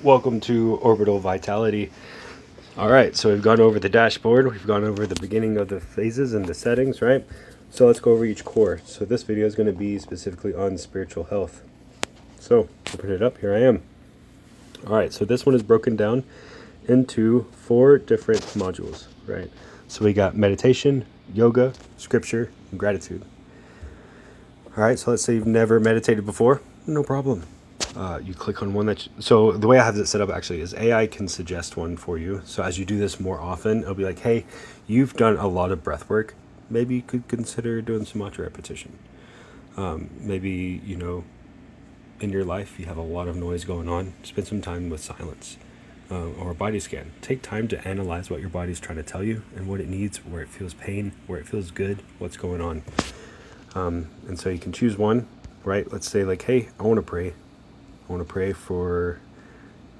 Welcome to Orbital Vitality. All right, so we've gone over the dashboard, we've gone over the beginning of the phases and the settings, right? So let's go over each core. So this video is going to be specifically on spiritual health. So open it up, here I am. All right, so this one is broken down into 4 different modules, right? So we got meditation, yoga, scripture, and gratitude. All right, so let's say you've never meditated before, no problem. You click on one so the way I have it set up actually is AI can suggest one for you. So as you do this more often, it'll be like, hey, you've done a lot of breath work. Maybe you could consider doing some mantra repetition. Maybe, in your life you have a lot of noise going on. Spend some time with silence or a body scan. Take time to analyze what your body's trying to tell you and what it needs, where it feels pain, where it feels good, what's going on. And so you can choose one, right? Let's say like, hey, I want to pray. I want to pray for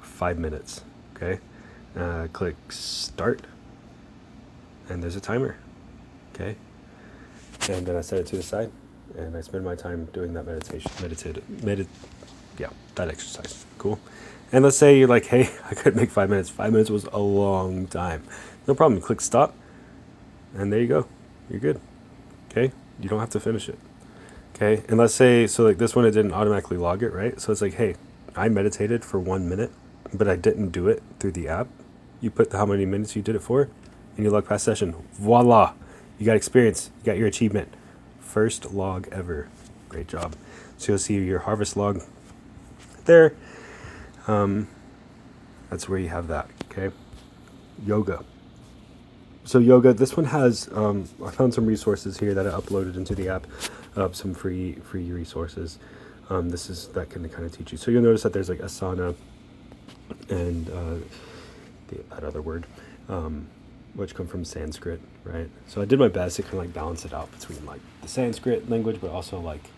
5 minutes, okay? Click start, and there's a timer, okay? And then I set it to the side, and I spend my time doing that that exercise, cool? And let's say you're like, hey, I could make 5 minutes. 5 minutes was a long time. No problem, click stop, and there you go. You're good, okay? You don't have to finish it. Okay, and let's say, so like this one, it didn't automatically log it, right? So it's like, hey, I meditated for 1 minute, but I didn't do it through the app. You put how many minutes you did it for, and you log past session. Voila! You got experience. You got your achievement. First log ever. Great job. So you'll see your harvest log there. That's where you have that, okay? Yoga. So yoga, this one has, I found some resources here that I uploaded into the app, some free resources. That can kind of teach you. So you'll notice that there's like asana and that other word, which come from Sanskrit, right? So I did my best to kind of like balance it out between like the Sanskrit language, but also like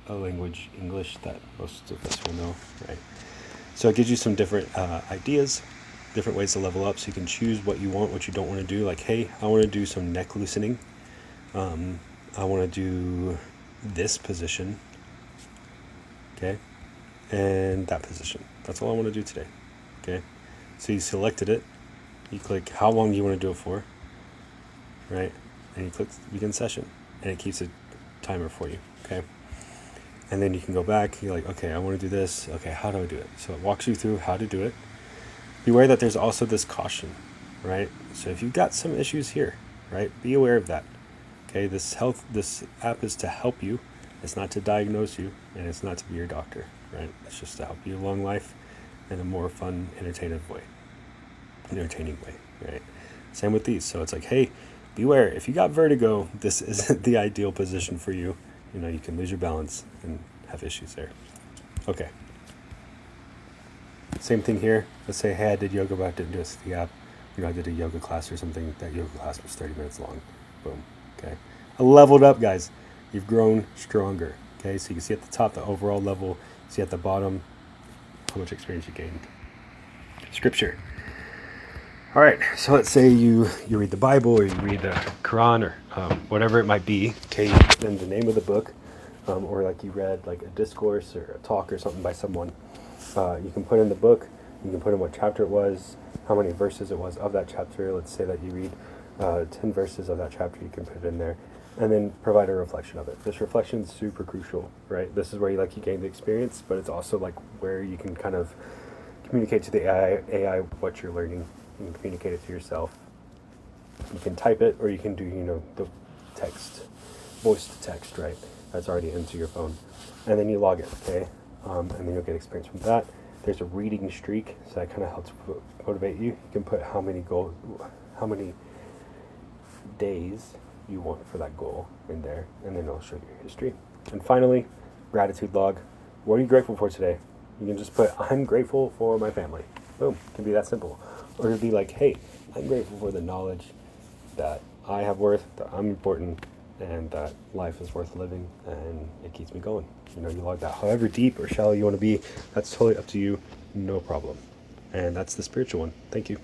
a language, English, that most of us will know, right? So it gives you some different ideas, different ways to level up, so you can choose what you want, what you don't want to do. Like, hey, I want to do some neck loosening. I want to do this position, okay, and that position. That's all I want to do today, okay? So you selected it. You click how long do you want to do it for, right? And you click begin session, and it keeps a timer for you, okay? And then you can go back. You're like, okay, I want to do this. Okay, how do I do it? So it walks you through how to do it. Beware that there's also this caution, right? So if you've got some issues here, right, be aware of that. Okay, this app is to help you. It's not to diagnose you, and it's not to be your doctor, right? It's just to help you along life in a more fun, entertaining way, right? Same with these. So it's like, hey, beware. If you got vertigo, this isn't the ideal position for you. You can lose your balance and have issues there. Okay. Same thing here. Let's say, hey, I did yoga, but I didn't do it through the app. I did a yoga class or something. That yoga class was 30 minutes long. Boom. Okay. I leveled up, guys. You've grown stronger. Okay. So you can see at the top the overall level. See at the bottom how much experience you gained. Scripture. All right. So let's say you read the Bible or you read the Quran or whatever it might be. Okay. Then the name of the book, or like you read like a discourse or a talk or something by someone. You can put in the book, you can put in what chapter it was, how many verses it was of that chapter. Let's say that you read 10 verses of that chapter, you can put it in there, and then provide a reflection of it. This reflection is super crucial, right? This is where you gain the experience, but it's also like where you can kind of communicate to the AI what you're learning. You can communicate it to yourself. You can type it, or you can do, the text, voice to text, right? That's already into your phone. And then you log it, okay? And then you'll get experience from that. There's a reading streak, so that kind of helps motivate you. You can put how many days you want for that goal in there, and then it'll show you your history. And finally, gratitude log. What are you grateful for today? You can just put, I'm grateful for my family. Boom, it can be that simple. Or it'll be like, hey, I'm grateful for the knowledge that I have worth, that I'm important, and that life is worth living, and it keeps me going. You log that however deep or shallow you want to be. That's totally up to you. No problem. And that's the spiritual one. Thank you.